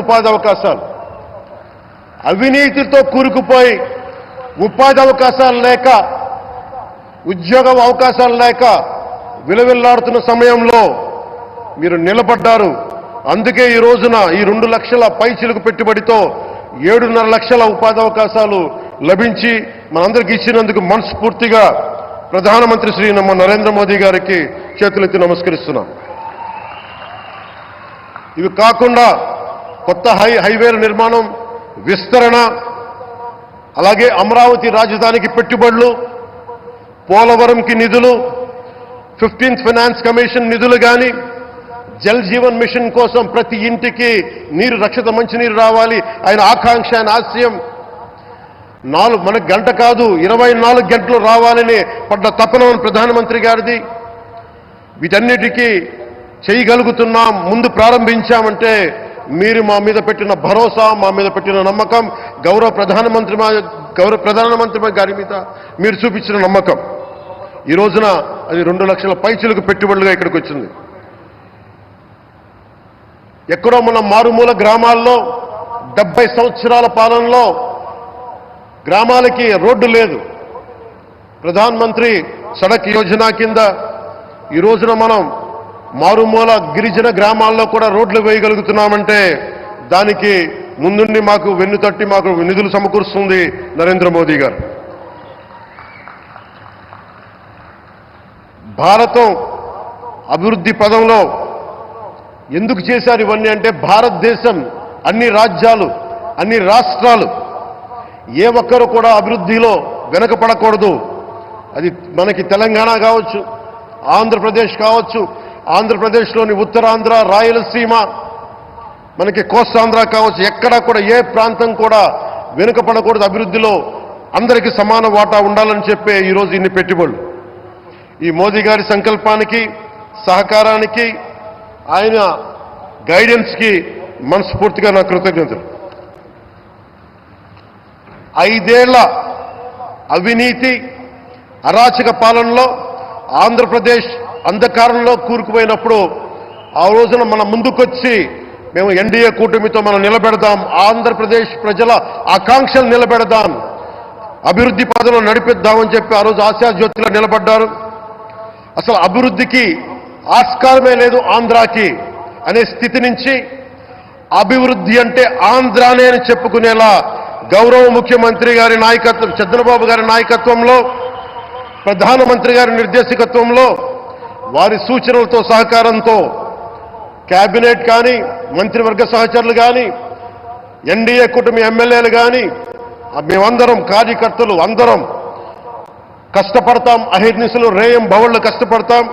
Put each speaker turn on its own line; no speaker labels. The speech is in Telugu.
ఉపాధి అవకాశాలు అవినీతితో కూరుకుపోయి ఉపాధి అవకాశాలు లేక ఉద్యోగ అవకాశాలు లేక విలవిల్లాడుతున్న సమయంలో మీరు నిలబడ్డారు. అందుకే ఈ రోజున ఈ 2 లక్షల పైచిలుకు పెట్టుబడితో 7.5 లక్షల ఉపాధి అవకాశాలు లభించి మనందరికీ ఇచ్చినందుకు మనస్ఫూర్తిగా ప్రధానమంత్రి శ్రీ నరేంద్ర మోదీ గారికి చేతులెత్తి నమస్కరిస్తున్నాం. ఇవి కాకుండా కొత్త హైవేల నిర్మాణం, విస్తరణ, అలాగే అమరావతి రాజధానికి పెట్టుబడులు, పోలవరంకి నిధులు, 15th ఫైనాన్స్ కమిషన్ నిధులు కానీ, జల్ జీవన్ మిషన్ కోసం ప్రతి ఇంటికి నీరు, రక్షిత మంచినీరు రావాలి ఆయన ఆకాంక్ష, ఆయన ఆశయం. మనకు గంట కాదు 24 గంటలు రావాలని పడ్డ తపన ప్రధానమంత్రి గారిది. వీటన్నిటికీ చేయగలుగుతున్నాం, ముందు ప్రారంభించామంటే మీరు మా మీద పెట్టిన భరోసా, మా మీద పెట్టిన నమ్మకం, గౌరవ ప్రధానమంత్రి గారి మీద మీరు చూపించిన నమ్మకం. ఈ రోజున అది 2 లక్షల పైచిలకు పెట్టుబడులుగా ఇక్కడికి వచ్చింది. ఎక్కడో మన మారుమూల గ్రామాల్లో 70 సంవత్సరాల పాలనలో గ్రామాలకి రోడ్డు లేదు. ప్రధానమంత్రి సడక్ యోజన కింద ఈ రోజున మనం మారుమూల గిరిజన గ్రామాల్లో కూడా రోడ్లు వేయగలుగుతున్నామంటే దానికి ముందుండి మాకు వెన్నుతట్టి మాకు నిధులు సమకూరుస్తుంది నరేంద్ర మోదీ గారు. భారతం అభివృద్ధి పదంలో ఎందుకు చేశారు ఇవన్నీ అంటే, భారతదేశం అన్ని రాజ్యాలు, అన్ని రాష్ట్రాలు ఏ ఒక్కరు కూడా అభివృద్ధిలో వెనకపడకూడదు. అది మనకి తెలంగాణ కావచ్చు, ఆంధ్రప్రదేశ్ కావచ్చు, ఆంధ్రప్రదేశ్లోని ఉత్తరాంధ్ర, రాయలసీమ, మనకి కోస్తాంధ్ర కావచ్చు, ఎక్కడా కూడా ఏ ప్రాంతం కూడా వెనుకపడకూడదు. అభివృద్ధిలో అందరికీ సమాన వాటా ఉండాలని చెప్పే ఈరోజు ఇన్ని పెట్టుబడులు. ఈ మోదీ గారి సంకల్పానికి, సహకారానికి, ఆయన గైడెన్స్కి మనస్ఫూర్తిగా నా కృతజ్ఞతలు. 5 ఏళ్ల అవినీతి అరాచక పాలనలో ఆంధ్రప్రదేశ్ అంధకారంలో కూరుకుపోయినప్పుడు ఆ రోజున మన ముందుకొచ్చి మేము ఎన్డీఏ కూటమితో మనం నిలబెడదాం, ఆంధ్రప్రదేశ్ ప్రజల ఆకాంక్షలు నిలబెడదాం, అభివృద్ధి పదంలో నడిపిద్దామని చెప్పి ఆ రోజు ఆశాజ్యోతిలో నిలబడ్డారు. అసలు అభివృద్ధికి ఆస్కారమే లేదు ఆంధ్రాకి అనే స్థితి నుంచి అభివృద్ధి అంటే ఆంధ్రానే అని చెప్పుకునేలా గౌరవ ముఖ్యమంత్రి గారి నాయకత్వం, చంద్రబాబు గారి నాయకత్వంలో, ప్రధానమంత్రి గారి నిర్దేశకత్వంలో, వారి సూచనలతో సహకారంతో కేబినెట్ కానీ, మంత్రివర్గ సహచరులు కానీ, ఎన్డీఏ కూటమి ఎమ్మెల్యేలు కానీ, మేమందరం కార్యకర్తలు అందరం కష్టపడతాం. అహిర్నిశలు రేయం బవళ్లు కష్టపడతాం.